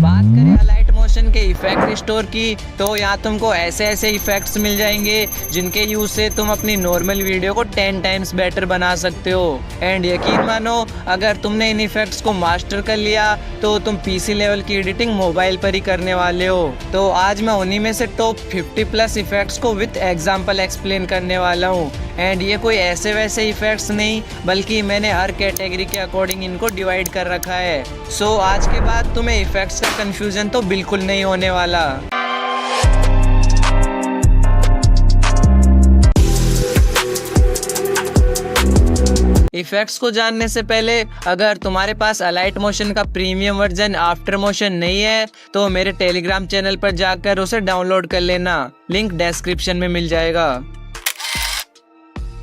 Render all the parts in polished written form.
बात करें Alight motion के इफेक्ट स्टोर की, तो यहाँ तुमको ऐसे ऐसे इफेक्ट्स मिल जाएंगे जिनके यूज से तुम अपनी नॉर्मल वीडियो को 10 टाइम्स बेटर बना सकते हो। एंड यकीन मानो, अगर तुमने इन इफेक्ट्स को मास्टर कर लिया तो तुम पीसी लेवल की एडिटिंग मोबाइल पर ही करने वाले हो। तो आज मैं उन्हीं में से टॉप 50+ इफेक्ट्स को विद एग्जाम्पल एक्सप्लेन करने वाला हूँ। एंड ये कोई ऐसे वैसे इफेक्ट्स नहीं, बल्कि मैंने हर कैटेगरी के अकॉर्डिंग इनको डिवाइड कर रखा है। सो आज के बाद तुम्हें इफेक्ट्स का कंफ्यूजन तो बिल्कुल नहीं होने वाला। इफेक्ट्स को जानने से पहले, अगर तुम्हारे पास अलाइट मोशन का प्रीमियम वर्जन आफ्टर मोशन नहीं है तो मेरे टेलीग्राम चैनल पर जाकर उसे डाउनलोड कर लेना, लिंक डिस्क्रिप्शन में मिल जाएगा।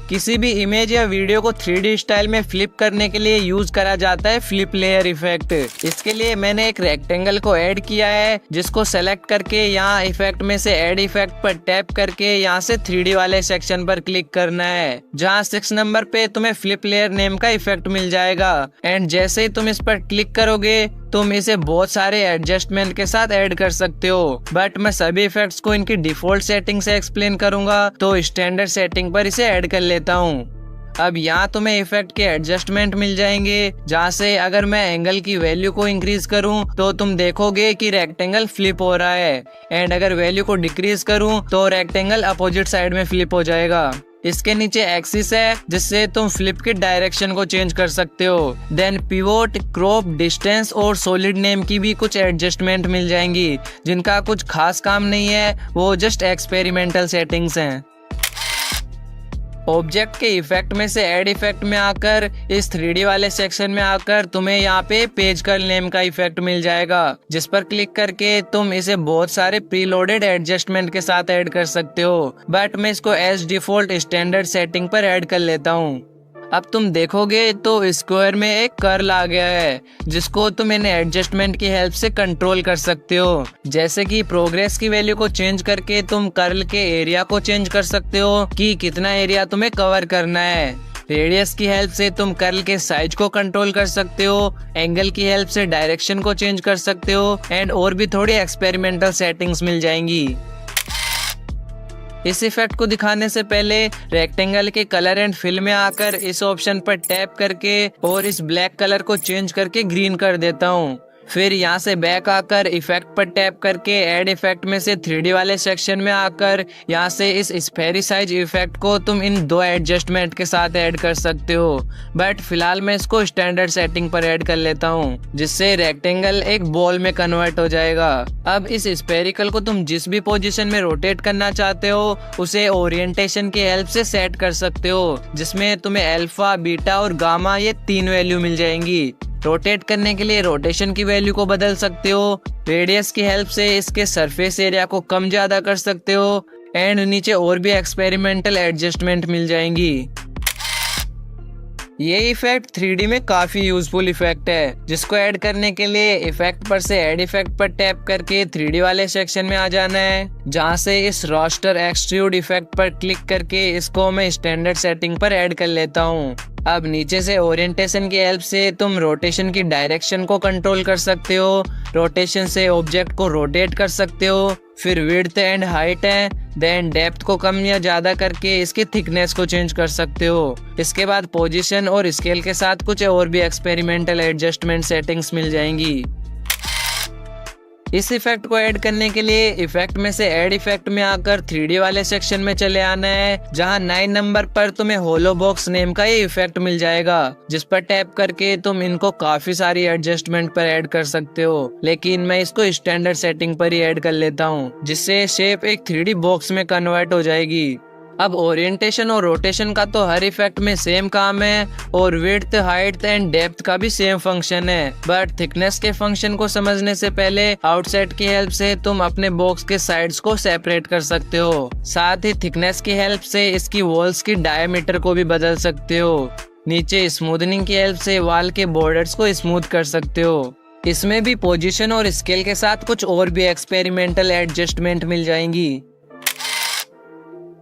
किसी भी इमेज या वीडियो को 3D स्टाइल में फ्लिप करने के लिए यूज करा जाता है फ्लिप लेयर इफेक्ट। इसके लिए मैंने एक रेक्टेंगल को ऐड किया है, जिसको सेलेक्ट करके यहाँ इफेक्ट में से ऐड इफेक्ट पर टैप करके यहाँ से 3D वाले सेक्शन पर क्लिक करना है, जहाँ 6 नंबर पे तुम्हें फ्लिप लेयर नेम का इफेक्ट मिल जाएगा। एंड जैसे ही तुम इस पर क्लिक करोगे तुम इसे बहुत सारे एडजस्टमेंट के साथ ऐड कर सकते हो, बट मैं सभी इफेक्ट्स को इनकी डिफॉल्ट सेटिंग से एक्सप्लेन करूंगा, तो स्टैंडर्ड सेटिंग पर इसे ऐड कर लेता हूँ। अब यहाँ तुम्हें इफेक्ट के एडजस्टमेंट मिल जाएंगे, जहाँ से अगर मैं एंगल की वैल्यू को इंक्रीज करूँ तो तुम देखोगे कि रेक्टेंगल फ्लिप हो रहा है, एंड अगर वैल्यू को डिक्रीज करूँ तो रेक्टेंगल अपोजिट साइड में फ्लिप हो जाएगा। इसके नीचे एक्सिस है, जिससे तुम फ्लिप की डायरेक्शन को चेंज कर सकते हो। देन पिवोट, क्रॉप, डिस्टेंस और सॉलिड नेम की भी कुछ एडजस्टमेंट मिल जाएंगी, जिनका कुछ खास काम नहीं है, वो जस्ट एक्सपेरिमेंटल सेटिंग्स हैं। ऑब्जेक्ट के इफेक्ट में से ऐड इफेक्ट में आकर इस 3D वाले सेक्शन में आकर तुम्हें यहाँ पे पेज कर्ल नेम का इफेक्ट मिल जाएगा, जिस पर क्लिक करके तुम इसे बहुत सारे प्रीलोडेड एडजस्टमेंट के साथ ऐड कर सकते हो, बट मैं इसको एज डिफॉल्ट स्टैंडर्ड सेटिंग पर ऐड कर लेता हूँ। अब तुम देखोगे तो स्क्वायर में एक कर्ल आ गया है, जिसको तुम इन एडजस्टमेंट की हेल्प से कंट्रोल कर सकते हो। जैसे कि प्रोग्रेस की वैल्यू को चेंज करके तुम कर्ल के एरिया को चेंज कर सकते हो कि कितना एरिया तुम्हें कवर करना है। रेडियस की हेल्प से तुम कर्ल के साइज को कंट्रोल कर सकते हो, एंगल की हेल्प से डायरेक्शन को चेंज कर सकते हो, एंड और भी थोड़ी एक्सपेरिमेंटल सेटिंग्स मिल जाएंगी। इस इफेक्ट को दिखाने से पहले रेक्टेंगल के कलर एंड फिल में आकर इस ऑप्शन पर टैप करके और इस ब्लैक कलर को चेंज करके ग्रीन कर देता हूँ। फिर यहाँ से बैक आकर इफेक्ट पर टैप करके ऐड इफेक्ट में से 3D वाले सेक्शन में आकर यहाँ से इस स्फेरी साइज इफेक्ट को तुम इन 2 एडजस्टमेंट के साथ ऐड कर सकते हो, बट फिलहाल मैं इसको स्टैंडर्ड सेटिंग पर ऐड कर लेता हूँ, जिससे रेक्टेंगल एक बॉल में कन्वर्ट हो जाएगा। अब इस स्फेरिकल को तुम जिस भी पोजीशन में रोटेट करना चाहते हो उसे ओरिएंटेशन की हेल्प से सेट कर सकते हो, जिसमें तुम्हें अल्फा, बीटा और गामा ये 3 वैल्यू मिल जाएंगी। रोटेट करने के लिए रोटेशन की वैल्यू को बदल सकते हो, रेडियस की हेल्प से इसके सरफेस एरिया को कम ज्यादा कर सकते हो, एंड नीचे और भी एक्सपेरिमेंटल एडजस्टमेंट मिल जाएंगी। ये इफेक्ट 3D में काफी यूजफुल इफेक्ट है, जिसको ऐड करने के लिए इफेक्ट पर से ऐड इफेक्ट पर टैप करके 3D वाले सेक्शन में आ जाना है, जहाँ से इस रास्टर एक्सट्रूड इफेक्ट पर क्लिक करके इसको मैं स्टैंडर्ड सेटिंग पर ऐड कर लेता हूँ। अब नीचे से ओरिएंटेशन की हेल्प से तुम रोटेशन की डायरेक्शन को कंट्रोल कर सकते हो, रोटेशन से ऑब्जेक्ट को रोटेट कर सकते हो, फिर विड्थ एंड हाइट है, देन डेप्थ को कम या ज्यादा करके इसकी थिकनेस को चेंज कर सकते हो। इसके बाद पोजीशन और स्केल के साथ कुछ और भी एक्सपेरिमेंटल एडजस्टमेंट सेटिंग्स मिल जाएंगी। इस इफेक्ट को ऐड करने के लिए इफेक्ट में से ऐड इफेक्ट में आकर 3D वाले सेक्शन में चले आना है, जहां 9 नंबर पर तुम्हें होलो बॉक्स नेम का ये इफेक्ट मिल जाएगा, जिस पर टैप करके तुम इनको काफी सारी एडजस्टमेंट पर ऐड कर सकते हो, लेकिन मैं इसको स्टैंडर्ड सेटिंग पर ही ऐड कर लेता हूँ, जिससे शेप एक 3D बॉक्स में कन्वर्ट हो जाएगी। अब ओरिएंटेशन और रोटेशन का तो हर इफेक्ट में सेम काम है, और विड्थ, हाइट एंड डेप्थ का भी सेम फंक्शन है, बट थिकनेस के फंक्शन को समझने से पहले आउटसेट की हेल्प से तुम अपने बॉक्स के साइड्स को सेपरेट कर सकते हो। साथ ही थिकनेस की हेल्प से इसकी वॉल्स की डायमीटर को भी बदल सकते हो। नीचे स्मूथनिंग की हेल्प से वॉल के बॉर्डर्स को स्मूथ कर सकते हो। इसमें भी पोजीशन और स्केल के साथ कुछ और भी एक्सपेरिमेंटल एडजस्टमेंट मिल जाएंगी।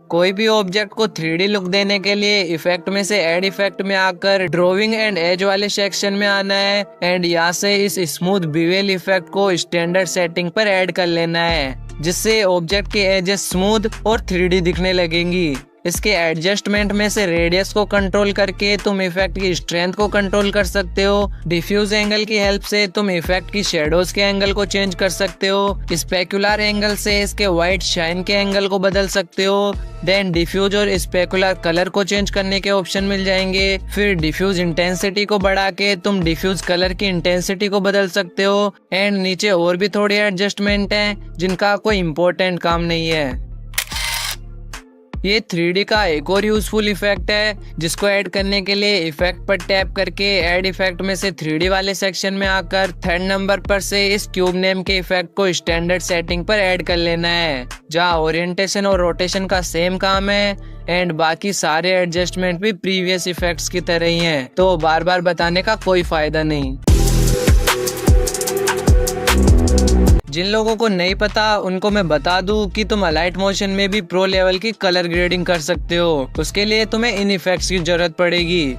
कोई भी ऑब्जेक्ट को 3D लुक देने के लिए इफेक्ट में से ऐड इफेक्ट में आकर ड्राइंग एंड एज वाले सेक्शन में आना है एंड यहाँ से इस स्मूथ बिवेल इफेक्ट को स्टैंडर्ड सेटिंग पर ऐड कर लेना है, जिससे ऑब्जेक्ट के एजेस स्मूथ और 3D दिखने लगेंगी। इसके एडजस्टमेंट में से रेडियस को कंट्रोल करके तुम इफेक्ट की स्ट्रेंथ को कंट्रोल कर सकते हो। डिफ्यूज एंगल की हेल्प से तुम इफेक्ट की शेडोज के एंगल को चेंज कर सकते हो। स्पेकुलर एंगल से इसके व्हाइट शाइन के एंगल को बदल सकते हो। देन डिफ्यूज और स्पेकुलर कलर को चेंज करने के ऑप्शन मिल जाएंगे। फिर डिफ्यूज इंटेंसिटी को बढ़ा के तुम डिफ्यूज कलर की इंटेंसिटी को बदल सकते हो। एंड नीचे और भी थोड़ी एडजस्टमेंट है जिनका कोई इम्पोर्टेंट काम नहीं है। ये 3D का एक और यूजफुल इफेक्ट है, जिसको ऐड करने के लिए इफेक्ट पर टैप करके ऐड इफेक्ट में से 3D वाले सेक्शन में आकर 3rd नंबर पर से इस क्यूब नेम के इफेक्ट को स्टैंडर्ड सेटिंग पर ऐड कर लेना है, जहाँ ओरिएंटेशन और रोटेशन का सेम काम है एंड बाकी सारे एडजस्टमेंट भी प्रीवियस इफेक्ट्स की तरह ही हैं, तो बार बार बताने का कोई फायदा नहीं। जिन लोगों को नहीं पता उनको मैं बता दूं कि तुम अलाइट मोशन में भी प्रो लेवल की कलर ग्रेडिंग कर सकते हो। उसके लिए तुम्हें इन इफेक्ट्स की जरूरत पड़ेगी।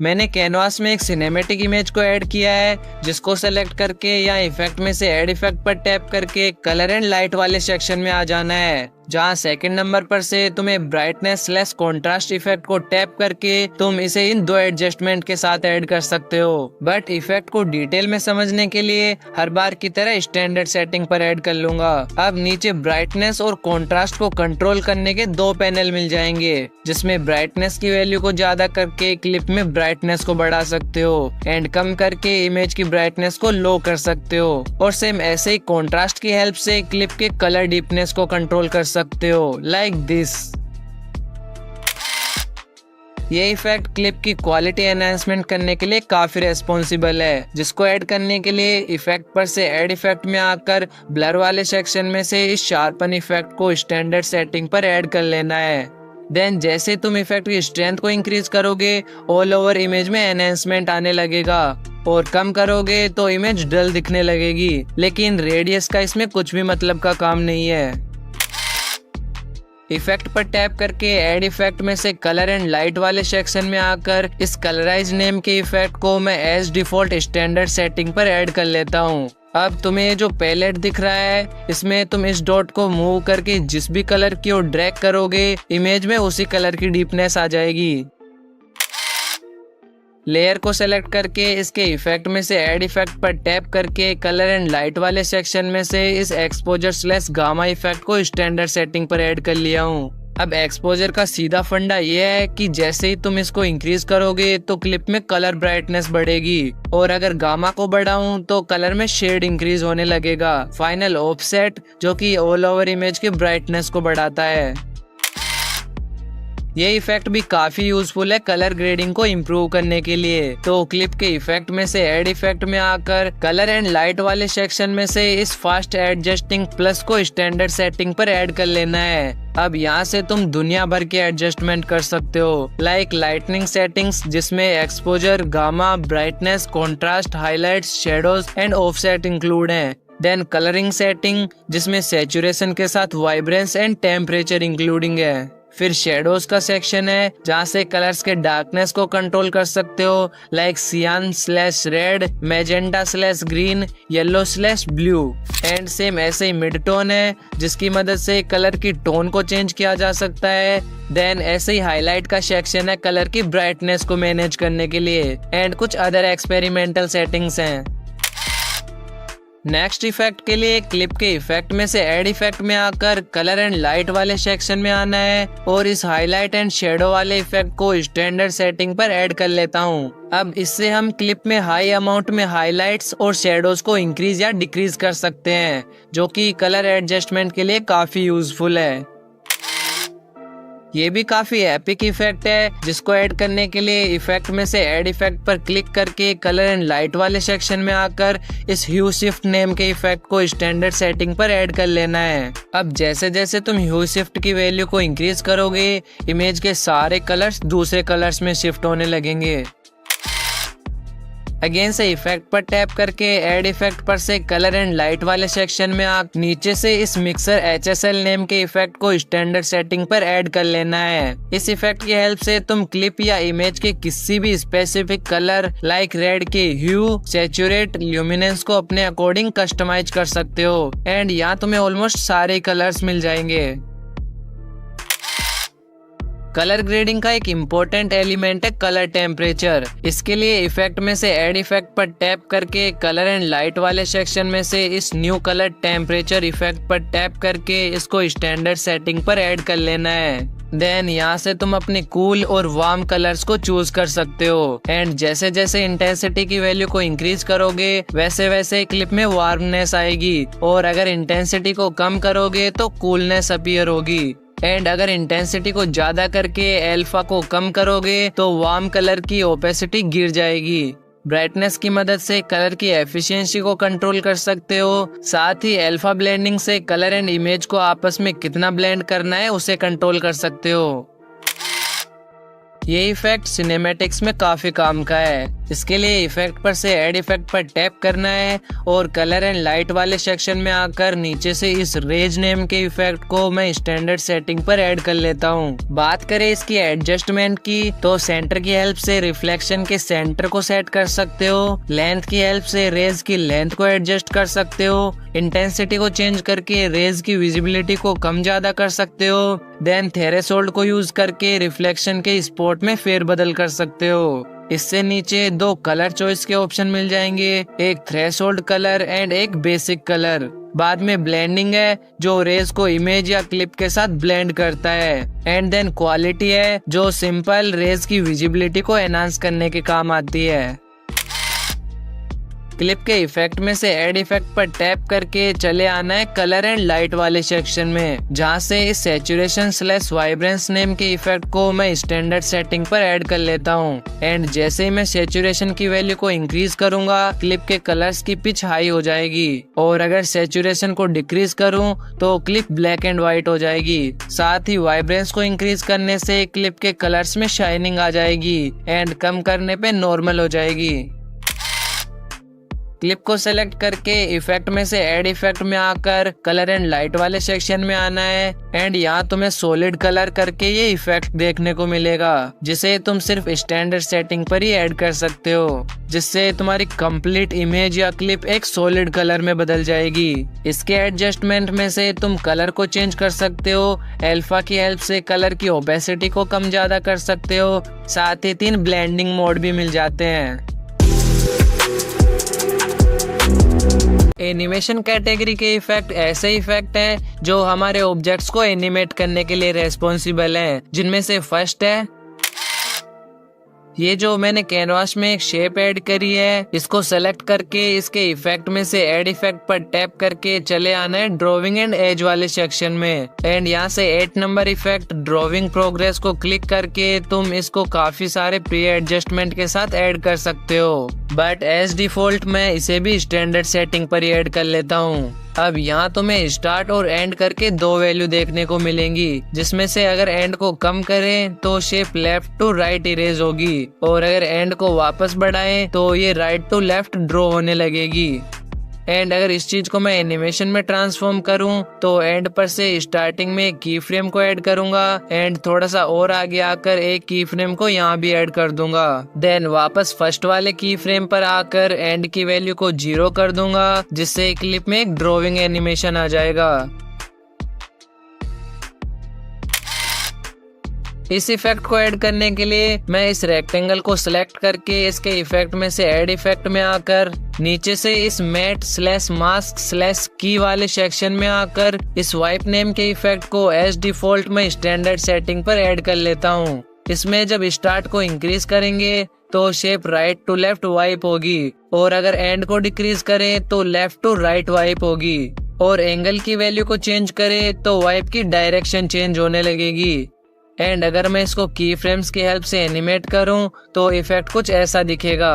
मैंने कैनवास में एक सिनेमैटिक इमेज को ऐड किया है, जिसको सेलेक्ट करके या इफेक्ट में से ऐड इफेक्ट पर टैप करके कलर एंड लाइट वाले सेक्शन में आ जाना है, जहाँ 2nd नंबर पर से तुम्हें ब्राइटनेस / कॉन्ट्रास्ट इफेक्ट को टैप करके तुम इसे इन 2 एडजस्टमेंट के साथ ऐड कर सकते हो। बट इफेक्ट को डिटेल में समझने के लिए हर बार की तरह स्टैंडर्ड सेटिंग पर ऐड कर लूंगा। अब नीचे ब्राइटनेस और कॉन्ट्रास्ट को कंट्रोल करने के 2 पैनल मिल जाएंगे, जिसमें ब्राइटनेस की वैल्यू को ज्यादा करके क्लिप में ब्राइटनेस को बढ़ा सकते हो एंड कम करके इमेज की ब्राइटनेस को लो कर सकते हो। और सेम ऐसे ही कॉन्ट्रास्ट की हेल्प से क्लिप के कलर डीपनेस को कंट्रोल कर सकते हो, लाइक दिस। ये इफेक्ट क्लिप की क्वालिटी एनहांसमेंट करने के लिए काफी रेस्पॉन्सिबल है, जिसको ऐड करने के लिए इफेक्ट पर से ऐड इफेक्ट में आकर ब्लर वाले सेक्शन में से इस शार्पन इफेक्ट को स्टैंडर्ड सेटिंग पर ऐड कर लेना है। देन जैसे तुम इफेक्ट की स्ट्रेंथ को इंक्रीज करोगे, ऑल ओवर इमेज में एनहांसमेंट आने लगेगा और कम करोगे तो इमेज डल दिखने लगेगी। लेकिन रेडियस का इसमें कुछ भी मतलब का काम नहीं है। इफेक्ट पर टैप करके ऐड इफेक्ट में से कलर एंड लाइट वाले सेक्शन में आकर इस कलराइज नेम के इफेक्ट को मैं एज डिफॉल्ट स्टैंडर्ड सेटिंग पर ऐड कर लेता हूँ। अब तुम्हें जो पैलेट दिख रहा है, इसमें तुम इस डॉट को मूव करके जिस भी कलर की ओर ड्रैग करोगे, इमेज में उसी कलर की डीपनेस आ जाएगी। लेयर को सेलेक्ट करके इसके इफेक्ट में से ऐड इफेक्ट पर टैप करके कलर एंड लाइट वाले सेक्शन में से इस एक्सपोजर / गामा इफेक्ट को स्टैंडर्ड सेटिंग पर ऐड कर लिया हूँ। अब एक्सपोजर का सीधा फंडा ये है कि जैसे ही तुम इसको इंक्रीज करोगे तो क्लिप में कलर ब्राइटनेस बढ़ेगी, और अगर गामा को बढ़ाऊं तो कलर में शेड इंक्रीज होने लगेगा। फाइनल ऑफसेट जो कि ऑल ओवर इमेज की ब्राइटनेस को बढ़ाता है। ये इफेक्ट भी काफी यूजफुल है कलर ग्रेडिंग को इम्प्रूव करने के लिए। तो क्लिप के इफेक्ट में से ऐड इफेक्ट में आकर कलर एंड लाइट वाले सेक्शन में से इस फास्ट एडजस्टिंग प्लस को स्टैंडर्ड सेटिंग पर ऐड कर लेना है। अब यहाँ से तुम दुनिया भर के एडजस्टमेंट कर सकते हो, लाइक लाइटनिंग सेटिंग्स, जिसमें exposure, gamma, brightness, contrast, highlights, shadows and offset include हैं। देन कलरिंग सेटिंग, जिसमें सैचुरेशन के साथ वाइब्रेंस एंड टेम्परेचर इंक्लूडिंग है। फिर शेडोज का सेक्शन है, जहाँ से कलर्स के डार्कनेस को कंट्रोल कर सकते हो, लाइक सियान / red, magenta / green, yellow / blue. And same ऐसे ही मिड टोन है, जिसकी मदद से कलर की टोन को चेंज किया जा सकता है। देन ऐसे ही हाईलाइट का सेक्शन है कलर की ब्राइटनेस को मैनेज करने के लिए। एंड कुछ अदर एक्सपेरिमेंटल सेटिंग्स हैं। नेक्स्ट इफेक्ट के लिए क्लिप के इफेक्ट में से ऐड इफेक्ट में आकर कलर एंड लाइट वाले सेक्शन में आना है और इस हाईलाइट एंड शेडो वाले इफेक्ट को स्टैंडर्ड सेटिंग पर ऐड कर लेता हूँ। अब इससे हम क्लिप में हाई अमाउंट में हाईलाइट्स और शेडोज को इंक्रीज या डिक्रीज कर सकते हैं, जो कि कलर एडजस्टमेंट के लिए काफी यूजफुल है। ये भी काफी एपिक इफेक्ट है, जिसको ऐड करने के लिए इफेक्ट में से ऐड इफेक्ट पर क्लिक करके कलर एंड लाइट वाले सेक्शन में आकर इस ह्यू शिफ्ट नेम के इफेक्ट को स्टैंडर्ड सेटिंग पर ऐड कर लेना है। अब जैसे जैसे तुम ह्यू शिफ्ट की वैल्यू को इंक्रीज करोगे, इमेज के सारे कलर्स दूसरे कलर्स में शिफ्ट होने लगेंगे। अगेन से इफेक्ट पर टैप करके ऐड इफेक्ट पर से कलर एंड लाइट वाले सेक्शन में आ नीचे से इस मिक्सर HSL नेम के इफेक्ट को स्टैंडर्ड सेटिंग पर ऐड कर लेना है। इस इफेक्ट की हेल्प से तुम क्लिप या इमेज के किसी भी स्पेसिफिक कलर लाइक रेड के ह्यू, सैचुरेट, ल्यूमिनेंस को अपने अकॉर्डिंग कस्टमाइज कर सकते हो एंड यहाँ तुम्हें ऑलमोस्ट सारे कलर्स मिल जाएंगे। कलर ग्रेडिंग का एक इम्पोर्टेंट एलिमेंट है कलर टेम्परेचर। इसके लिए इफेक्ट में से ऐड इफेक्ट पर टैप करके कलर एंड लाइट वाले सेक्शन में से इस न्यू कलर टेम्परेचर इफेक्ट पर टैप करके इसको स्टैंडर्ड सेटिंग पर ऐड कर लेना है। देन यहाँ से तुम अपने कूल और वार्म कलर्स को चूज कर सकते हो एंड जैसे जैसे इंटेंसिटी की वैल्यू को इंक्रीज करोगे वैसे वैसे क्लिप में वार्मनेस आएगी और अगर इंटेंसिटी को कम करोगे तो कूलनेस अपीयर होगी एंड अगर इंटेंसिटी को ज्यादा करके अल्फा को कम करोगे तो वार्म कलर की ओपेसिटी गिर जाएगी। ब्राइटनेस की मदद से कलर की एफिशिएंसी को कंट्रोल कर सकते हो। साथ ही अल्फा ब्लेंडिंग से कलर एंड इमेज को आपस में कितना ब्लेंड करना है उसे कंट्रोल कर सकते हो। ये इफेक्ट सिनेमैटिक्स में काफी काम का है। इसके लिए इफेक्ट पर से ऐड इफेक्ट पर टैप करना है और कलर एंड लाइट वाले सेक्शन में आकर नीचे से इस रेज नेम के इफेक्ट को मैं स्टैंडर्ड सेटिंग पर ऐड कर लेता हूँ। बात करें इसकी एडजस्टमेंट की तो सेंटर की हेल्प से रिफ्लेक्शन के सेंटर को सेट कर सकते हो, लेंथ की हेल्प से रेज की लेंथ को एडजस्ट कर सकते हो, इंटेंसिटी को चेंज करके रेज की विजिबिलिटी को कम ज्यादा कर सकते हो, देन थ्रेशोल्ड को यूज करके रिफ्लेक्शन के स्पॉट में फेरबदल कर सकते हो। इससे नीचे दो कलर चॉइस के ऑप्शन मिल जाएंगे, एक थ्रेशोल्ड कलर एंड एक बेसिक कलर। बाद में ब्लेंडिंग है जो रेज को इमेज या क्लिप के साथ ब्लेंड करता है एंड देन क्वालिटी है जो सिंपल रेज की विजिबिलिटी को एनहांस करने के काम आती है। क्लिप के इफेक्ट में से ऐड इफेक्ट पर टैप करके चले आना है कलर एंड लाइट वाले सेक्शन में, जहां से इस सैचुरेशन / वाइब्रेंस नेम के इफेक्ट को मैं स्टैंडर्ड सेटिंग पर ऐड कर लेता हूं एंड जैसे ही मैं सैचुरेशन की वैल्यू को इंक्रीज करूंगा क्लिप के कलर्स की पिच हाई हो जाएगी और अगर सैचुरेशन को डिक्रीज करूं तो क्लिप ब्लैक एंड व्हाइट हो जाएगी। साथ ही वाइब्रेंस को इंक्रीज करने से क्लिप के कलर्स में शाइनिंग आ जाएगी एंड कम करने पे नॉर्मल हो जाएगी। क्लिप को सेलेक्ट करके इफेक्ट में से ऐड इफेक्ट में आकर कलर एंड लाइट वाले सेक्शन में आना है एंड यहाँ तुम्हें सॉलिड कलर करके ये इफेक्ट देखने को मिलेगा जिसे तुम सिर्फ स्टैंडर्ड सेटिंग पर ही ऐड कर सकते हो, जिससे तुम्हारी कंप्लीट इमेज या क्लिप एक सॉलिड कलर में बदल जाएगी। इसके एडजस्टमेंट में से तुम कलर को चेंज कर सकते हो, अल्फा की हेल्प से कलर की ओपेसिटी को कम ज्यादा कर सकते हो, साथ ही 3 ब्लेंडिंग मोड भी मिल जाते हैं। एनिमेशन कैटेगरी के इफेक्ट ऐसे इफेक्ट हैं जो हमारे ऑब्जेक्ट्स को एनिमेट करने के लिए रेस्पॉन्सिबल हैं, जिनमें से फर्स्ट है ये जो मैंने कैनवास में एक शेप ऐड करी है, इसको सेलेक्ट करके इसके इफेक्ट में से ऐड इफेक्ट पर टैप करके चले आना है ड्राइंग एंड एज वाले सेक्शन में एंड यहाँ से 8 नंबर इफेक्ट ड्राइंग प्रोग्रेस को क्लिक करके तुम इसको काफी सारे प्री एडजस्टमेंट के साथ ऐड कर सकते हो, बट एज डिफॉल्ट मैं इसे भी स्टैंडर्ड सेटिंग पर ही ऐड कर लेता हूँ। अब यहाँ तुम्हें स्टार्ट और एंड करके 2 वैल्यू देखने को मिलेंगी, जिसमें से अगर एंड को कम करें तो shape left to right erase होगी और अगर एंड को वापस बढ़ाएं तो ये राइट टू लेफ्ट ड्रॉ होने लगेगी। एंड अगर इस चीज को मैं एनिमेशन में ट्रांसफॉर्म करूं तो एंड पर से स्टार्टिंग में एक की फ्रेम को ऐड करूंगा एंड थोड़ा सा और आगे आकर एक की फ्रेम को यहाँ भी ऐड कर दूंगा, देन वापस फर्स्ट वाले की फ्रेम पर आकर एंड की वैल्यू को 0 कर दूंगा, जिससे क्लिप में एक ड्रॉइंग एनिमेशन आ जाएगा। इस इफेक्ट को ऐड करने के लिए मैं इस रेक्टेंगल को सिलेक्ट करके इसके इफेक्ट में से ऐड इफेक्ट में आकर नीचे से इस मैट / मास्क / की वाले सेक्शन में आकर इस वाइप नेम के इफेक्ट को एज डिफॉल्ट में स्टैंडर्ड सेटिंग पर ऐड कर लेता हूँ। इसमें जब स्टार्ट को इंक्रीज करेंगे तो shape right to left wipe होगी और अगर एंड को डिक्रीज करें तो लेफ्ट टू राइट वाइप होगी और एंगल की वैल्यू को चेंज करें तो वाइप की डायरेक्शन चेंज होने लगेगी। एंड अगर मैं इसको की फ्रेम्स की हेल्प से एनिमेट करूं तो इफेक्ट कुछ ऐसा दिखेगा।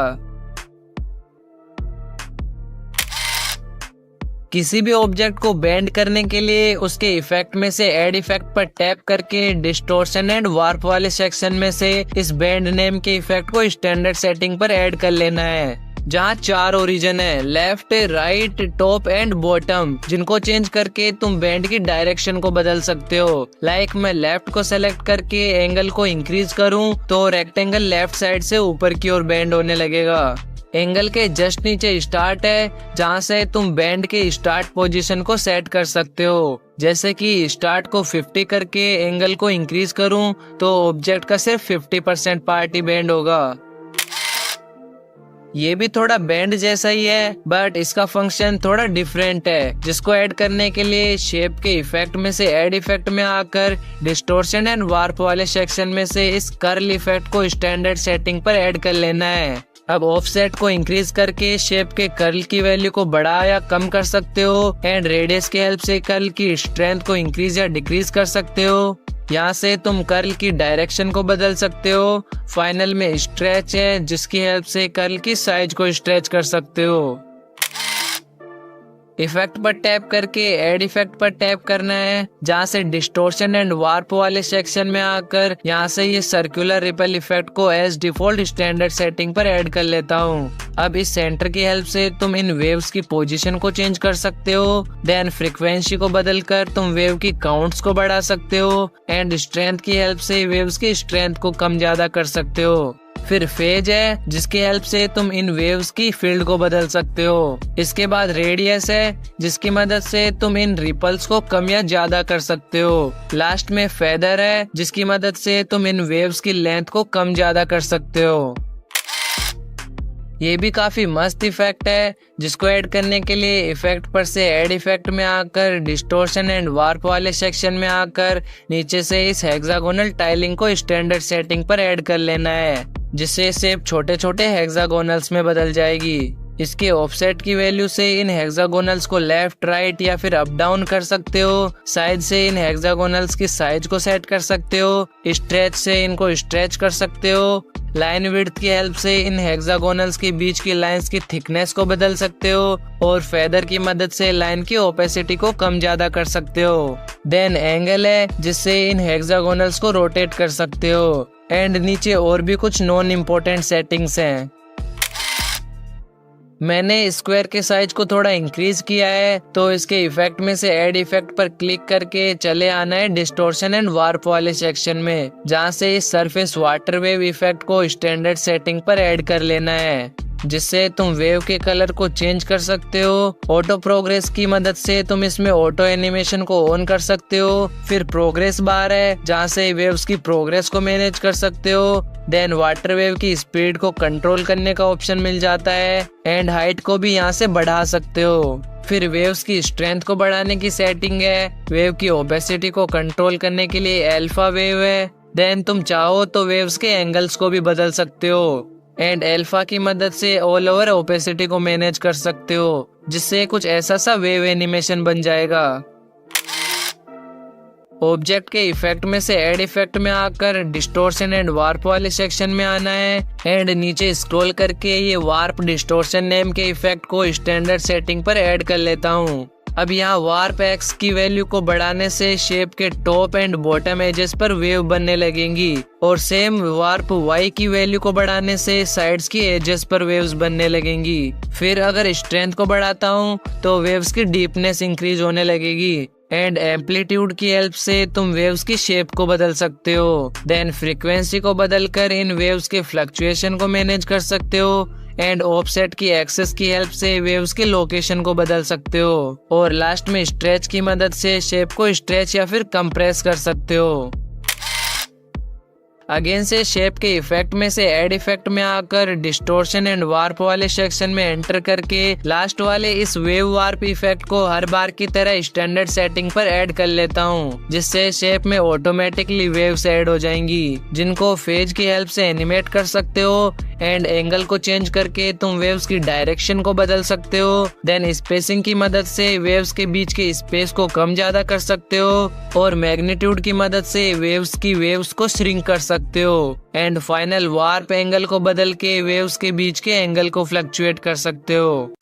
किसी भी ऑब्जेक्ट को बेंड करने के लिए उसके इफेक्ट में से ऐड इफेक्ट पर टैप करके डिस्टॉर्शन एंड वार्प वाले सेक्शन में से इस बेंड नेम के इफेक्ट को स्टैंडर्ड सेटिंग पर ऐड कर लेना है जहाँ 4 ओरिजिन है, left, right, top and bottom, जिनको चेंज करके तुम बैंड की डायरेक्शन को बदल सकते हो। लाइक मैं लेफ्ट को सेलेक्ट करके एंगल को इंक्रीज करूँ तो रेक्टेंगल लेफ्ट साइड से ऊपर की ओर बेंड होने लगेगा। एंगल के जस्ट नीचे स्टार्ट है, जहाँ से तुम बैंड के स्टार्ट पोजीशन को सेट कर सकते हो। जैसे कि स्टार्ट को 50 करके एंगल को इंक्रीज करूं तो ऑब्जेक्ट का सिर्फ 50% पार्ट ही बेंड होगा। ये भी थोड़ा बैंड जैसा ही है, बट इसका फंक्शन थोड़ा डिफरेंट है, जिसको ऐड करने के लिए शेप के इफेक्ट में से ऐड इफेक्ट में आकर डिस्टोर्शन एंड वार्प वाले सेक्शन में से इस कर्ल इफेक्ट को स्टैंडर्ड सेटिंग पर ऐड कर लेना है। अब ऑफसेट को इंक्रीज करके शेप के कर्ल की वैल्यू को बढ़ा या कम कर सकते हो एंड रेडियस की हेल्प से कर्ल की स्ट्रेंथ को इंक्रीज या डिक्रीज कर सकते हो। यहाँ से तुम कर्ल की डायरेक्शन को बदल सकते हो। फाइनल में स्ट्रेच है, जिसकी हेल्प से कर्ल की साइज को स्ट्रेच कर सकते हो। इफेक्ट पर टैप करके ऐड इफेक्ट पर टैप करना है, जहाँ से डिस्टोर्शन एंड वार्प वाले सेक्शन में आकर यहाँ से ये सर्कुलर रिपल इफेक्ट को एज डिफॉल्ट स्टैंडर्ड सेटिंग पर ऐड कर लेता हूँ। अब इस सेंटर की हेल्प से तुम इन वेव्स की पोजीशन को चेंज कर सकते हो। देन फ्रीक्वेंसी को बदलकर तुम वेव की काउंट्स को बढ़ा सकते हो एंड स्ट्रेंथ की हेल्प से वेव्स की स्ट्रेंथ को कम ज्यादा कर सकते हो। फिर फेज है, जिसकी हेल्प से तुम इन वेव्स की फील्ड को बदल सकते हो। इसके बाद रेडियस है, जिसकी मदद से तुम इन रिपल्स को कम या ज्यादा कर सकते हो। लास्ट में फेदर है, जिसकी मदद से तुम इन वेव्स की लेंथ को कम ज्यादा कर सकते हो। ये भी काफी मस्त इफेक्ट है, जिसको ऐड करने के लिए इफेक्ट पर से ऐड इफेक्ट में आकर डिस्टोर्शन एंड वार्प वाले सेक्शन में आकर नीचे से इस हेक्सागोनल टाइलिंग को स्टैंडर्ड सेटिंग पर ऐड कर लेना है, जिससे शेप छोटे छोटे हेक्सागोनल्स में बदल जाएगी। इसके ऑफसेट की वैल्यू से इन हेक्सागोनल्स को लेफ्ट, राइट या फिर अप डाउन कर सकते हो। साइज से इन हेक्सागोनल्स की साइज को सेट कर सकते हो। स्ट्रेच से इनको स्ट्रेच कर सकते हो। लाइन विड्थ की हेल्प से इन हेक्सागोनल्स के बीच की लाइंस की थिकनेस को बदल सकते हो और फेदर की मदद से लाइन की ओपेसिटी को कम ज्यादा कर सकते हो। देन एंगल है, जिससे इन हेक्सागोनल्स को रोटेट कर सकते हो एंड नीचे और भी कुछ नॉन इम्पोर्टेंट सेटिंग्स हैं। मैंने स्क्वायर के साइज को थोड़ा इंक्रीज किया है, तो इसके इफेक्ट में से ऐड इफेक्ट पर क्लिक करके चले आना है डिस्टोर्शन एंड वार्प वाले सेक्शन में, जहाँ से इस सरफेस वाटर वेव इफेक्ट को स्टैंडर्ड सेटिंग पर ऐड कर लेना है, जिससे तुम वेव के कलर को चेंज कर सकते हो। ऑटो प्रोग्रेस की मदद से तुम इसमें ऑटो एनिमेशन को ऑन कर सकते हो। फिर प्रोग्रेस बार है, जहाँ से वेव्स की प्रोग्रेस को मैनेज कर सकते हो। देन वाटर वेव की स्पीड को कंट्रोल करने का ऑप्शन मिल जाता है एंड हाइट को भी यहाँ से बढ़ा सकते हो। फिर वेव्स की स्ट्रेंथ को बढ़ाने की सेटिंग है। वेव की ओपेसिटी को कंट्रोल करने के लिए अल्फा वेव है। देन तुम चाहो तो वेव्स के एंगल्स को भी बदल सकते हो एंड अल्फा की मदद से ऑल ओवर ओपेसिटी को मैनेज कर सकते हो, जिससे कुछ ऐसा सा वेव एनिमेशन बन जाएगा। ऑब्जेक्ट के इफेक्ट में से ऐड इफेक्ट में आकर डिस्टोर्शन एंड वार्प वाले सेक्शन में आना है एंड नीचे स्क्रॉल करके ये वार्प डिस्टोर्शन नेम के इफेक्ट को स्टैंडर्ड सेटिंग पर ऐड कर लेता हूँ। अब यहाँ वार्प एक्स की वैल्यू को बढ़ाने से शेप के टॉप एंड बॉटम एजेस पर वेव बनने लगेंगी और सेम वार्प वाई की वैल्यू को बढ़ाने से साइड्स की एजेस पर वेव्स बनने लगेंगी। फिर अगर स्ट्रेंथ को बढ़ाता हूँ तो वेव्स की डीपनेस इंक्रीज होने लगेगी एंड एम्पलीट्यूड की हेल्प से तुम वेव्स की शेप को बदल सकते हो। देन फ्रीक्वेंसी को बदलकर इन वेव्स के फ्लक्चुएशन को मैनेज कर सकते हो एंड ऑफसेट की एक्सेस की हेल्प से वेव्स के लोकेशन को बदल सकते हो और लास्ट में स्ट्रेच की मदद से शेप को स्ट्रेच या फिर कंप्रेस कर सकते हो। अगेन से शेप के इफेक्ट में से ऐड इफेक्ट में आकर डिस्टोर्शन एंड वार्प वाले सेक्शन में एंटर करके लास्ट वाले इस वेव वार्प इफेक्ट को हर बार की तरह स्टैंडर्ड सेटिंग पर ऐड कर लेता हूँ, जिससे शेप में ऑटोमेटिकली वेव्स ऐड हो जाएंगी, जिनको फेज की हेल्प से एनिमेट कर सकते हो एंड एंगल को चेंज करके तुम वेव्स की डायरेक्शन को बदल सकते हो। देन स्पेसिंग की मदद से वेव्स के बीच के स्पेस को कम ज्यादा कर सकते हो और मैग्नीट्यूड की मदद से वेव्स को श्रिंक कर सकते हो एंड फाइनल वार्प एंगल को बदल के वेव्स के बीच के एंगल को फ्लक्चुएट कर सकते हो।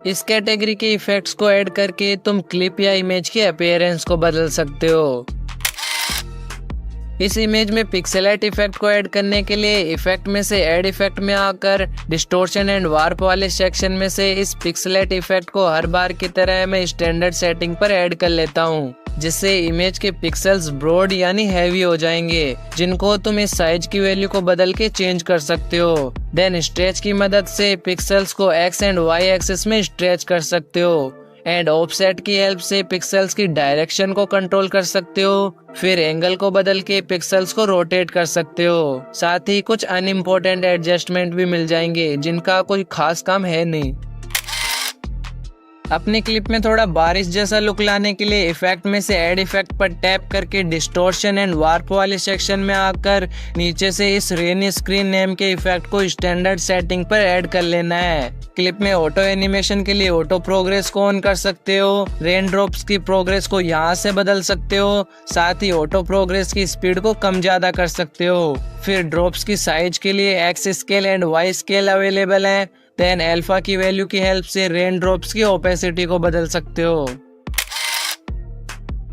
इस कैटेगरी के इफेक्ट्स को ऐड करके तुम क्लिप या इमेज की अपीयरेंस को बदल सकते हो। इस इमेज में पिक्सेलेट इफेक्ट को ऐड करने के लिए इफेक्ट में से ऐड इफेक्ट में आकर डिस्टोर्शन एंड वार्प वाले सेक्शन में से इस पिक्सेलेट इफेक्ट को हर बार की तरह मैं स्टैंडर्ड सेटिंग पर ऐड कर लेता हूँ, जिससे इमेज के पिक्सेल्स ब्रॉड यानी हैवी हो जाएंगे, जिनको तुम इस साइज की वैल्यू को बदल के चेंज कर सकते हो। देन स्ट्रेच की मदद से पिक्सेल्स को एक्स एंड वाई एक्सिस में स्ट्रेच कर सकते हो एंड ऑफसेट की हेल्प से पिक्सेल्स की डायरेक्शन को कंट्रोल कर सकते हो। फिर एंगल को बदल के पिक्सेल्स को रोटेट कर सकते हो। साथ ही कुछ अनइम्पोर्टेंट एडजस्टमेंट भी मिल जाएंगे, जिनका कोई खास काम है नहीं। अपने क्लिप में थोड़ा बारिश जैसा लुक लाने के लिए इफेक्ट में से ऐड इफेक्ट पर टैप करके डिस्टोर्शन एंड वार्प वाले सेक्शन में आकर नीचे से इस रेनी स्क्रीन नेम के इफेक्ट को स्टैंडर्ड सेटिंग पर ऐड कर लेना है। क्लिप में ऑटो एनिमेशन के लिए ऑटो प्रोग्रेस को ऑन कर सकते हो। रेन ड्रॉप्स की प्रोग्रेस को यहाँ से बदल सकते हो। साथ ही ऑटो प्रोग्रेस की स्पीड को कम ज्यादा कर सकते हो। फिर ड्रॉप्स की साइज के लिए X scale and Y scale available है। देन अल्फा की वैल्यू की हेल्प से रेन ड्रॉप्स की ओपेसिटी को बदल सकते हो।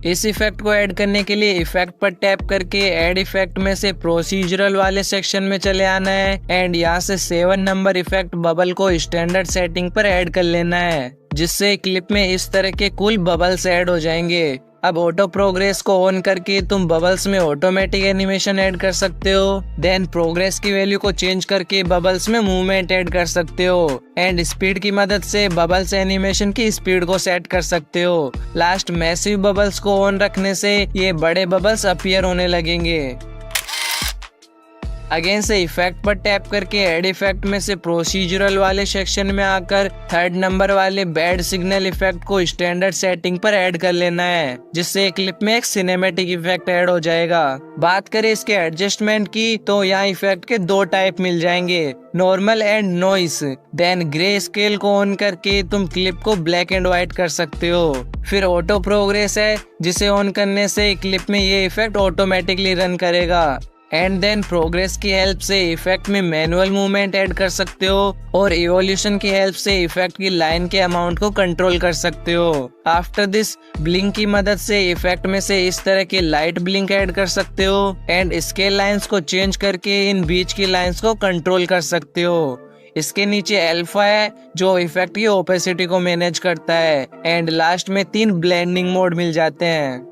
इस इफेक्ट को ऐड करने के लिए इफेक्ट पर टैप करके ऐड इफेक्ट में से प्रोसीजरल वाले सेक्शन में चले आना है एंड यहाँ से 7 नंबर इफेक्ट बबल को स्टैंडर्ड सेटिंग पर ऐड कर लेना है, जिससे क्लिप में इस तरह के कुल बबल्स ऐड हो जाएंगे। अब ऑटो प्रोग्रेस को ऑन करके तुम बबल्स में ऑटोमेटिक एनिमेशन ऐड कर सकते हो। देन प्रोग्रेस की वैल्यू को चेंज करके बबल्स में मूवमेंट ऐड कर सकते हो एंड स्पीड की मदद से बबल्स एनिमेशन की स्पीड को सेट कर सकते हो। लास्ट मैसिव बबल्स को ऑन रखने से ये बड़े बबल्स अपीयर होने लगेंगे। अगेन से इफेक्ट पर टैप करके ऐड इफेक्ट में से प्रोसीजरल वाले सेक्शन में आकर 3rd नंबर वाले बैड सिग्नल इफेक्ट को स्टैंडर्ड सेटिंग पर ऐड कर लेना है, जिससे क्लिप में एक सिनेमैटिक इफेक्ट ऐड हो जाएगा। बात करें इसके एडजस्टमेंट की तो यहाँ इफेक्ट के 2 टाइप मिल जाएंगे, normal and noise. Then grey scale को ऑन करके तुम क्लिप को ब्लैक एंड व्हाइट कर सकते हो। फिर ऑटो प्रोग्रेस है, जिसे ऑन करने से क्लिप में ये इफेक्ट ऑटोमेटिकली रन करेगा। एंड देन प्रोग्रेस की हेल्प से इफेक्ट में मैनुअल मूवमेंट ऐड कर सकते हो और इवोल्यूशन की हेल्प से इफेक्ट की लाइन के अमाउंट को कंट्रोल कर सकते हो। आफ्टर दिस ब्लिंक की मदद से इफेक्ट में से इस तरह के लाइट ब्लिंक ऐड कर सकते हो एंड स्केल लाइंस को चेंज करके इन बीच की लाइंस को कंट्रोल कर सकते हो। इसके नीचे अल्फा है, जो इफेक्ट की ओपेसिटी को मैनेज करता है एंड लास्ट में 3 ब्लेंडिंग मोड मिल जाते हैं।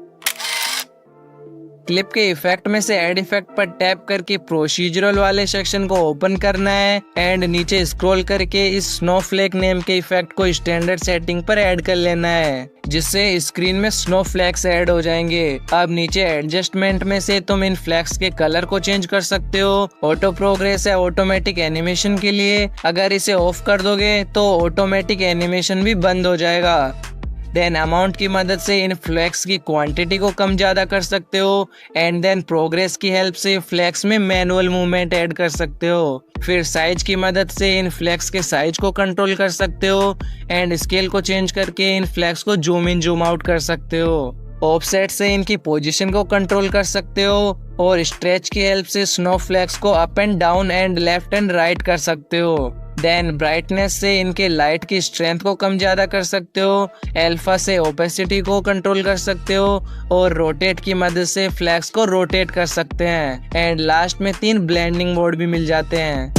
क्लिप के इफेक्ट में से ऐड इफेक्ट पर टैप करके प्रोसीजरल वाले सेक्शन को ओपन करना है एंड नीचे स्क्रॉल करके इस स्नोफ्लेक नेम के इफेक्ट को स्टैंडर्ड सेटिंग पर ऐड कर लेना है, जिससे स्क्रीन में स्नोफ्लेक्स ऐड हो जाएंगे। अब नीचे एडजस्टमेंट में से तुम इन फ्लैक्स के कलर को चेंज कर सकते हो। ऑटो प्रोग्रेस है ऑटोमेटिक एनिमेशन के लिए, अगर इसे ऑफ कर दोगे तो ऑटोमेटिक एनिमेशन भी बंद हो जाएगा। देन अमाउंट की मदद से इन फ्लैक्स की क्वांटिटी को कम ज्यादा कर सकते हो एंड देन प्रोग्रेस की हेल्प से फ्लैक्स में मैनुअल मूवमेंट ऐड कर सकते हो। फिर साइज की मदद से इन फ्लैक्स के साइज को कंट्रोल कर सकते हो एंड स्केल को चेंज करके इन फ्लैक्स को जूम इन जूम आउट कर सकते हो। ऑफसेट से इनकी पोजीशन को कंट्रोल कर सकते हो और स्ट्रेच की हेल्प से स्नो फ्लैक्स को up and down and left and right कर सकते हो। देन ब्राइटनेस से इनके लाइट की स्ट्रेंथ को कम ज्यादा कर सकते हो। अल्फा से ओपेसिटी को कंट्रोल कर सकते हो और रोटेट की मदद से फ्लैक्स को रोटेट कर सकते हैं एंड लास्ट में 3 ब्लेंडिंग मोड भी मिल जाते हैं।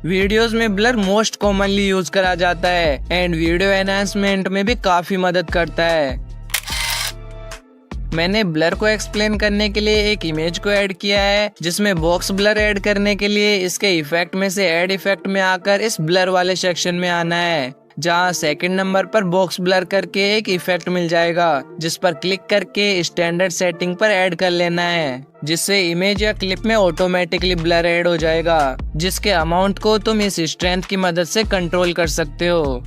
वीडियोस में ब्लर मोस्ट कॉमनली यूज करा जाता है एंड वीडियो एनहांसमेंट में भी काफी मदद करता है। मैंने ब्लर को एक्सप्लेन करने के लिए एक इमेज को ऐड किया है, जिसमें बॉक्स ब्लर ऐड करने के लिए इसके इफेक्ट में से ऐड इफेक्ट में आकर इस ब्लर वाले सेक्शन में आना है, जहां 2nd नंबर पर बॉक्स ब्लर करके एक इफेक्ट मिल जाएगा, जिस पर क्लिक करके स्टैंडर्ड सेटिंग पर ऐड कर लेना है, जिससे इमेज या क्लिप में ऑटोमेटिकली ब्लर ऐड हो जाएगा, जिसके अमाउंट को तुम इस स्ट्रेंथ की मदद से कंट्रोल कर सकते हो।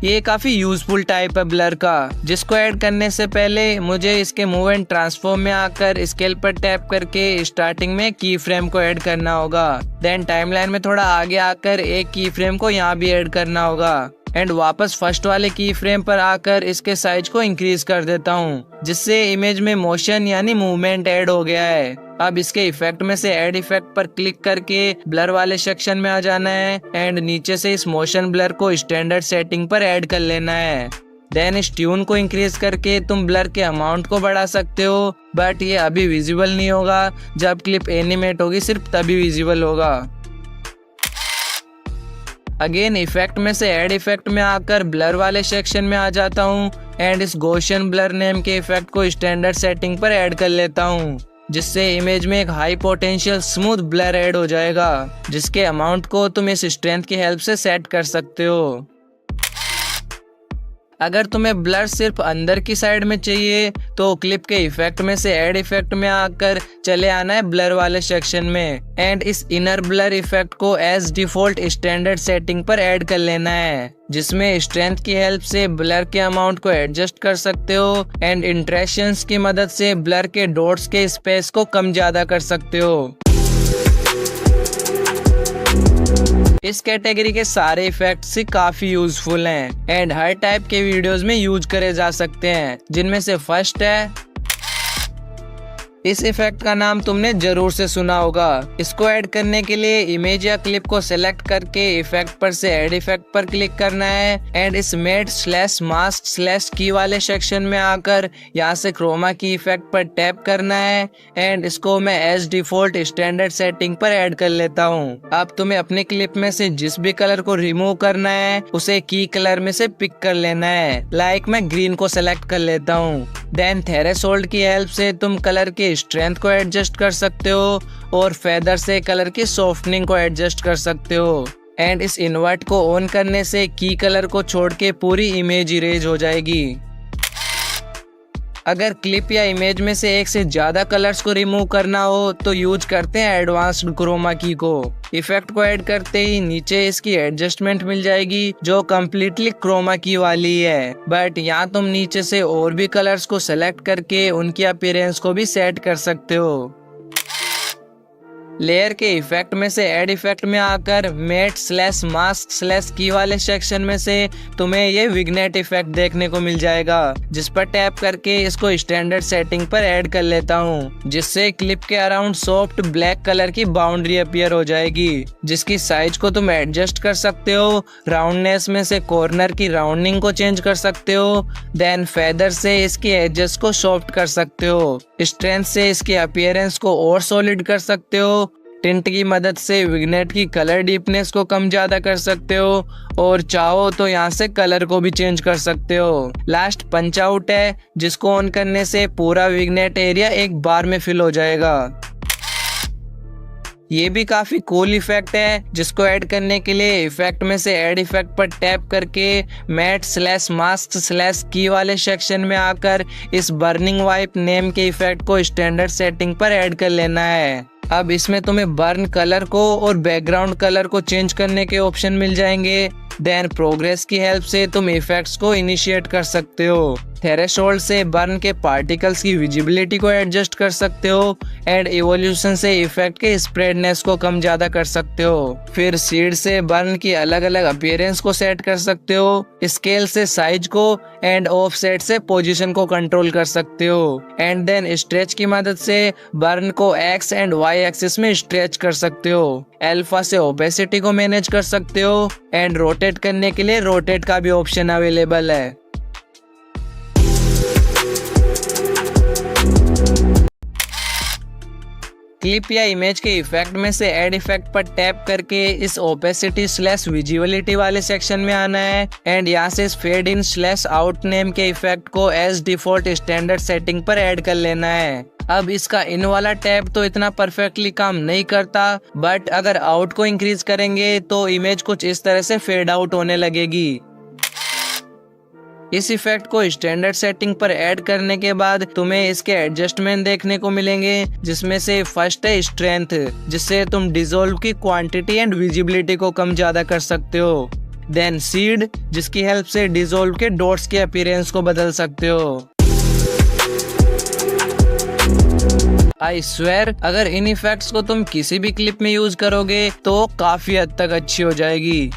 ये काफी यूजफुल टाइप है ब्लर का, जिसको ऐड करने से पहले मुझे इसके मूव एंड ट्रांसफॉर्म में आकर स्केल पर टैप करके स्टार्टिंग में की फ्रेम को ऐड करना होगा। देन टाइमलाइन में थोड़ा आगे आकर एक की फ्रेम को यहाँ भी ऐड करना होगा एंड वापस फर्स्ट वाले की फ्रेम पर आकर इसके साइज को इंक्रीज कर देता हूँ, जिससे इमेज में मोशन यानी मूवमेंट ऐड हो गया है। अब इसके इफेक्ट में से ऐड इफेक्ट पर क्लिक करके ब्लर वाले सेक्शन में आ जाना है एंड नीचे से इस मोशन ब्लर को स्टैंडर्ड सेटिंग पर ऐड कर लेना है। देन इस ट्यून को इंक्रीज करके तुम ब्लर के अमाउंट को बढ़ा सकते हो, बट ये अभी विजिबल नहीं होगा। जब क्लिप एनिमेट होगी सिर्फ तभी विजिबल होगा। अगेन इफेक्ट में से ऐड इफेक्ट में आकर ब्लर वाले सेक्शन में आ जाता हूँ एंड इस गॉसियन ब्लर नेम के इफेक्ट को स्टैंडर्ड सेटिंग पर ऐड कर लेता हूँ, जिससे इमेज में एक high potential smooth blur add हो जाएगा, जिसके अमाउंट को तुम इस स्ट्रेंथ की हेल्प से सेट कर सकते हो। अगर तुम्हें ब्लर सिर्फ अंदर की साइड में चाहिए तो क्लिप के इफेक्ट में से ऐड इफेक्ट में आकर चले आना है ब्लर वाले सेक्शन में एंड इस इनर ब्लर इफेक्ट को एज डिफॉल्ट स्टैंडर्ड सेटिंग पर ऐड कर लेना है, जिसमें स्ट्रेंथ की हेल्प से ब्लर के अमाउंट को एडजस्ट कर सकते हो एंड इंट्रैक्शंस की मदद से ब्लर के डॉट्स के स्पेस को कम ज्यादा कर सकते हो। इस कैटेगरी के सारे इफेक्ट्स ही काफी यूजफुल हैं एंड हर टाइप के वीडियोस में यूज करे जा सकते हैं, जिनमें से फर्स्ट है, इस इफेक्ट का नाम तुमने जरूर से सुना होगा। इसको ऐड करने के लिए इमेज या क्लिप को सिलेक्ट करके इफेक्ट पर से ऐड इफेक्ट पर क्लिक करना है एंड इस मेड/मास्क/ की वाले सेक्शन में आकर यहाँ से क्रोमा की इफेक्ट पर टैप करना है एंड इसको मैं एज डिफॉल्ट स्टैंडर्ड सेटिंग पर ऐड कर लेता हूँ। अब तुम्हें अपने क्लिप में से जिस भी कलर को रिमूव करना है उसे की कलर में से पिक कर लेना है, लाइक मैं ग्रीन को सिलेक्ट कर लेता हूँ। देन थ्रेशोल्ड की हेल्प से तुम कलर के स्ट्रेंथ को एडजस्ट कर सकते हो और फेदर से कलर की सॉफ्टनिंग को एडजस्ट कर सकते हो एंड इस इन्वर्ट को ऑन करने से की कलर को छोड़ के पूरी इमेज इरेज हो जाएगी। अगर क्लिप या इमेज में से एक से ज्यादा कलर्स को रिमूव करना हो तो यूज करते हैं एडवांस्ड क्रोमा की को। इफेक्ट को ऐड करते ही नीचे इसकी एडजस्टमेंट मिल जाएगी जो कम्प्लीटली क्रोमा की वाली है, बट यहाँ तुम नीचे से और भी कलर्स को सेलेक्ट करके उनकी अपीयरेंस को भी सेट कर सकते हो। लेयर के इफेक्ट में से ऐड इफेक्ट में आकर मेट/मास्क/की वाले सेक्शन में से तुम्हें ये विग्नेट इफेक्ट देखने को मिल जाएगा, जिस पर टैप करके इसको स्टैंडर्ड सेटिंग पर ऐड कर लेता हूँ, जिससे क्लिप के अराउंड सॉफ्ट ब्लैक कलर की बाउंड्री अपीयर हो जाएगी, जिसकी साइज को तुम एडजस्ट कर सकते हो। राउंडनेस में से कॉर्नर की राउंडिंग को चेंज कर सकते हो, देन फेदर से इसकी एजेस को सॉफ्ट कर सकते हो, स्ट्रेंथ से इसकी अपीयरेंस को और सॉलिड कर सकते हो, टिंट की मदद से विग्नेट की कलर डीपनेस को कम ज्यादा कर सकते हो और चाहो तो यहाँ से कलर को भी चेंज कर सकते हो। लास्ट पंच आउट है, जिसको ऑन करने से पूरा विग्नेट एरिया एक बार में फिल हो जाएगा। ये भी काफी कूल इफेक्ट है, जिसको ऐड करने के लिए इफेक्ट में से ऐड इफेक्ट पर टैप करके मेट/मास्क/की वाले सेक्शन में आकर इस बर्निंग वाइप नेम के इफेक्ट को स्टैंडर्ड सेटिंग पर ऐड कर लेना है। अब इसमें तुम्हें बर्न कलर को और बैकग्राउंड कलर को चेंज करने के ऑप्शन मिल जाएंगे। देन प्रोग्रेस की हेल्प से तुम इफेक्ट्स को इनिशिएट कर सकते हो। थ्रेशोल्ड से बर्न के पार्टिकल्स की विजिबिलिटी को एडजस्ट कर सकते हो एंड इवोल्यूशन से इफेक्ट के स्प्रेडनेस को कम ज्यादा कर सकते हो। फिर सीड से बर्न की अलग अलग अपीयरेंस को सेट कर सकते हो। स्केल से साइज को एंड ऑफसेट से पोजीशन को कंट्रोल कर सकते हो एंड देन स्ट्रेच की मदद से बर्न को एक्स एंड वाई एक्सिस में स्ट्रेच कर सकते हो। अल्फा से ओपेसिटी को मैनेज कर सकते हो एंड रोटेट करने के लिए रोटेट का भी ऑप्शन अवेलेबल है। क्लिप या इमेज के इफेक्ट में से ऐड इफेक्ट पर टैप करके इस ओपेसिटी/विजिबिलिटी वाले सेक्शन में आना है एंड यहाँ से इस फेड इन/आउट नेम के इफेक्ट को एज डिफॉल्ट स्टैंडर्ड सेटिंग पर ऐड कर लेना है। अब इसका इन वाला टैप तो इतना परफेक्टली काम नहीं करता, बट अगर आउट को इंक्रीज करेंगे तो इमेज कुछ इस तरह से फेड आउट होने लगेगी। इस इफेक्ट को स्टैंडर्ड सेटिंग पर ऐड करने के बाद तुम्हें इसके एडजस्टमेंट देखने को मिलेंगे, जिसमें से फर्स्ट है स्ट्रेंथ, जिससे तुम डिसॉल्व की क्वांटिटी एंड विजिबिलिटी को कम ज्यादा कर सकते हो। देन सीड, जिसकी हेल्प से डिसॉल्व के डॉट्स के अपीयरेंस को बदल सकते हो। आई स्वेयर, अगर इन इफेक्ट्स को तुम किसी भी क्लिप में यूज करोगे तो काफी हद तक अच्छी हो जाएगी।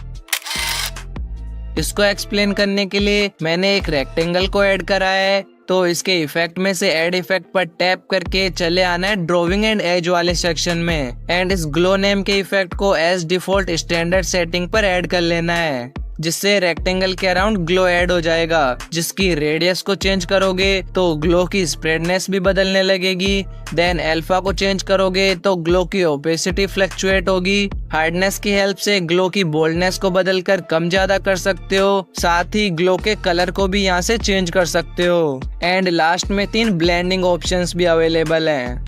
इसको एक्सप्लेन करने के लिए मैंने एक रेक्टेंगल को ऐड करा है, तो इसके इफेक्ट में से ऐड इफेक्ट पर टैप करके चले आना है ड्रॉइंग एंड एज वाले सेक्शन में एंड इस ग्लो नेम के इफेक्ट को एज डिफॉल्ट स्टैंडर्ड सेटिंग पर ऐड कर लेना है। जिससे रेक्टेंगल के अराउंड ग्लो ऐड हो जाएगा। जिसकी रेडियस को चेंज करोगे तो ग्लो की स्प्रेडनेस भी बदलने लगेगी। देन अल्फा को चेंज करोगे तो ग्लो की ओपेसिटी फ्लक्चुएट होगी। हार्डनेस की हेल्प से ग्लो की बोल्डनेस को बदलकर कम ज्यादा कर सकते हो। साथ ही ग्लो के कलर को भी यहाँ से चेंज कर सकते हो। एंड लास्ट में 3 ब्लेंडिंग ऑप्शंस भी अवेलेबल हैं।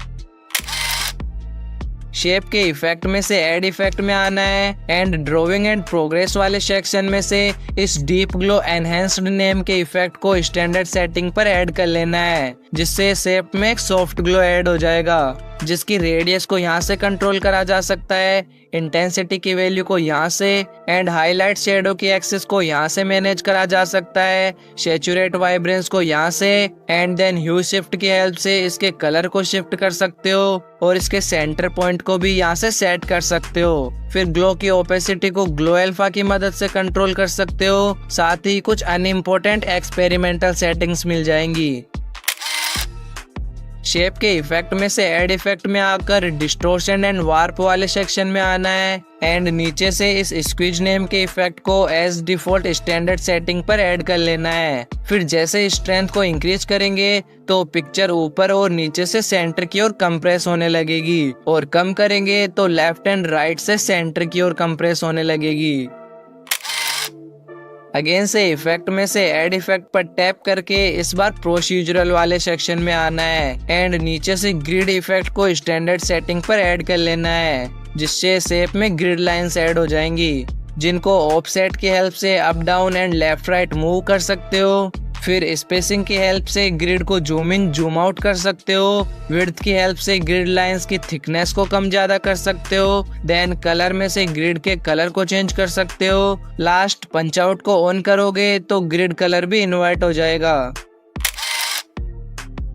शेप के इफेक्ट में से ऐड इफेक्ट में आना है एंड ड्राइंग एंड प्रोग्रेस वाले सेक्शन में से इस डीप ग्लो एनहेंस्ड नेम के इफेक्ट को स्टैंडर्ड सेटिंग पर ऐड कर लेना है, जिससे शेप में एक सॉफ्ट ग्लो ऐड हो जाएगा। जिसकी रेडियस को यहाँ से कंट्रोल करा जा सकता है, इंटेंसिटी की वैल्यू को यहाँ से एंड हाईलाइट शेडो की एक्सेस को यहाँ से मैनेज करा जा सकता है, सैचुरेट वाइब्रेंस को यहाँ से एंड देन ह्यू शिफ्ट की हेल्प से इसके कलर को शिफ्ट कर सकते हो और इसके सेंटर पॉइंट को भी यहाँ से सेट कर सकते हो। फिर ग्लो की ओपेसिटी को ग्लो अल्फा की मदद से कंट्रोल कर सकते हो। साथ ही कुछ अनइम्पोर्टेंट एक्सपेरिमेंटल सेटिंग्स मिल जाएंगी। शेप के इफेक्ट में से ऐड इफेक्ट में आकर डिस्टोर्शन एंड वार्प वाले सेक्शन में आना है एंड नीचे से इस स्क्वीज नेम के इफेक्ट को एज डिफॉल्ट स्टैंडर्ड सेटिंग पर ऐड कर लेना है। फिर जैसे स्ट्रेंथ को इंक्रीज करेंगे तो पिक्चर ऊपर और नीचे से सेंटर की ओर कंप्रेस होने लगेगी और कम करेंगे तो लेफ्ट एंड राइट से सेंटर की ओर कंप्रेस होने लगेगी। अगेन से इफेक्ट में से ऐड इफेक्ट पर टैप करके इस बार प्रोसीजरल वाले सेक्शन में आना है एंड नीचे से ग्रिड इफेक्ट को स्टैंडर्ड सेटिंग पर ऐड कर लेना है, जिससे शेप में ग्रिड लाइंस ऐड हो जाएंगी, जिनको ऑफसेट की हेल्प से up down and left right move कर सकते हो। फिर स्पेसिंग की हेल्प से ग्रिड को जूम इन जूम आउट कर सकते हो। विड्थ की हेल्प से ग्रिड लाइंस की थिकनेस को कम ज्यादा कर सकते हो। देन कलर में से ग्रिड के कलर को चेंज कर सकते हो। लास्ट पंच आउट को ऑन करोगे तो ग्रिड कलर भी इन्वर्ट हो जाएगा।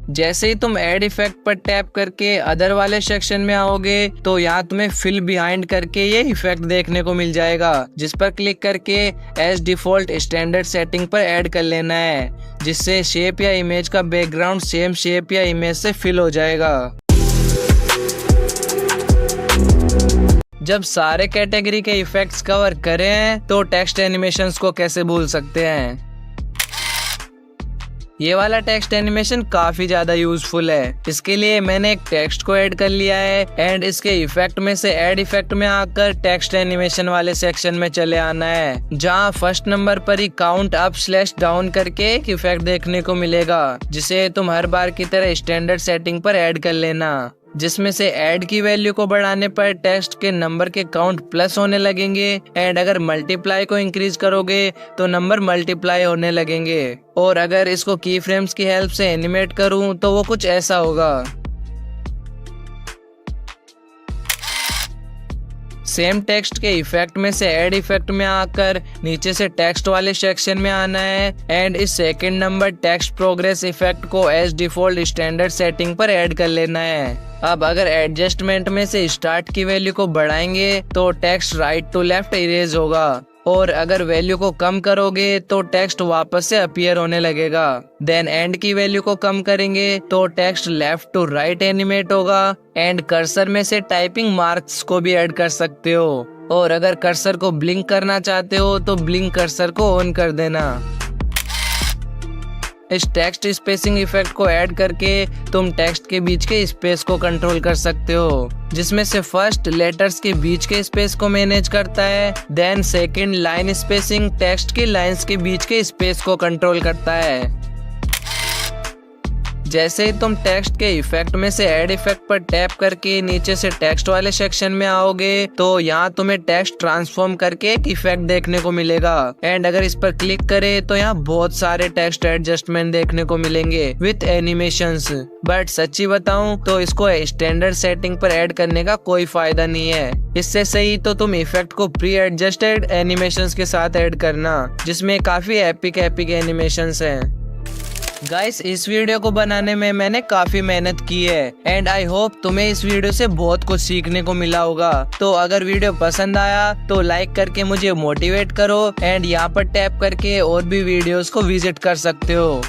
जैसे ही तुम ऐड इफेक्ट पर टैप करके अदर वाले सेक्शन में आओगे तो यहाँ तुम्हें फिल बिहाइंड करके ये इफेक्ट देखने को मिल जाएगा, जिस पर क्लिक करके एज डिफॉल्ट स्टैंडर्ड सेटिंग पर ऐड कर लेना है, जिससे शेप या इमेज का बैकग्राउंड सेम शेप या इमेज से फिल हो जाएगा। जब सारे कैटेगरी के इफेक्ट्स कवर करें तो टेक्स्ट एनिमेशंस को कैसे भूल सकते हैं। ये वाला टेक्स्ट एनिमेशन काफी ज्यादा यूजफुल है। इसके लिए मैंने एक टेक्स्ट को ऐड कर लिया है एंड इसके इफेक्ट में से ऐड इफेक्ट में आकर टेक्स्ट एनिमेशन वाले सेक्शन में चले आना है, जहाँ फर्स्ट नंबर पर ही काउंट अप स्लैश डाउन करके एक इफेक्ट देखने को मिलेगा, जिसे तुम हर बार की तरह स्टैंडर्ड सेटिंग पर ऐड कर लेना, जिसमें से ऐड की वैल्यू को बढ़ाने पर टेक्स्ट के नंबर के काउंट प्लस होने लगेंगे एंड अगर मल्टीप्लाई को इंक्रीज करोगे तो नंबर मल्टीप्लाई होने लगेंगे। और अगर इसको की फ्रेम्स की हेल्प से एनिमेट करूं तो वो कुछ ऐसा होगा। सेम टेक्स्ट के इफेक्ट में से ऐड इफेक्ट में आकर नीचे से टेक्स्ट वाले सेक्शन में आना है एंड इस second number text progress effect को एज डिफॉल्ट स्टैंडर्ड सेटिंग पर ऐड कर लेना है। अब अगर एडजस्टमेंट में से स्टार्ट की वैल्यू को बढ़ाएंगे तो text right to left erase होगा और अगर वैल्यू को कम करोगे तो टेक्स्ट वापस से अपीयर होने लगेगा। देन एंड की वैल्यू को कम करेंगे तो text left to right animate होगा एंड कर्सर में से टाइपिंग मार्क्स को भी ऐड कर सकते हो और अगर कर्सर को ब्लिंक करना चाहते हो तो ब्लिंक कर्सर को ऑन कर देना। इस टेक्स्ट स्पेसिंग इफेक्ट को ऐड करके तुम टेक्स्ट के बीच के स्पेस को कंट्रोल कर सकते हो, जिसमें से फर्स्ट लेटर्स के बीच के स्पेस को मैनेज करता है, then second line spacing text के लाइंस के बीच के स्पेस को कंट्रोल करता है। जैसे ही तुम टेक्स्ट के इफेक्ट में से ऐड इफेक्ट पर टैप करके नीचे से टेक्स्ट वाले सेक्शन में आओगे तो यहाँ तुम्हें टेक्स्ट ट्रांसफॉर्म करके एक इफेक्ट देखने को मिलेगा एंड अगर इस पर क्लिक करे तो यहाँ बहुत सारे टेक्स्ट एडजस्टमेंट देखने को मिलेंगे विथ एनिमेशंस। बट सच्ची बताऊं तो इसको स्टैंडर्ड सेटिंग पर ऐड करने का कोई फायदा नहीं है। इससे सही तो तुम इफेक्ट को प्री एडजस्टेड एनिमेशंस के साथ ऐड करना, जिसमें काफी एपिक एनिमेशंस हैं। गाइस, इस वीडियो को बनाने में मैंने काफी मेहनत की है एंड आई होप तुम्हें इस वीडियो से बहुत कुछ सीखने को मिला होगा। तो अगर वीडियो पसंद आया तो लाइक करके मुझे मोटिवेट करो एंड यहाँ पर टैप करके और भी वीडियोस को विजिट कर सकते हो।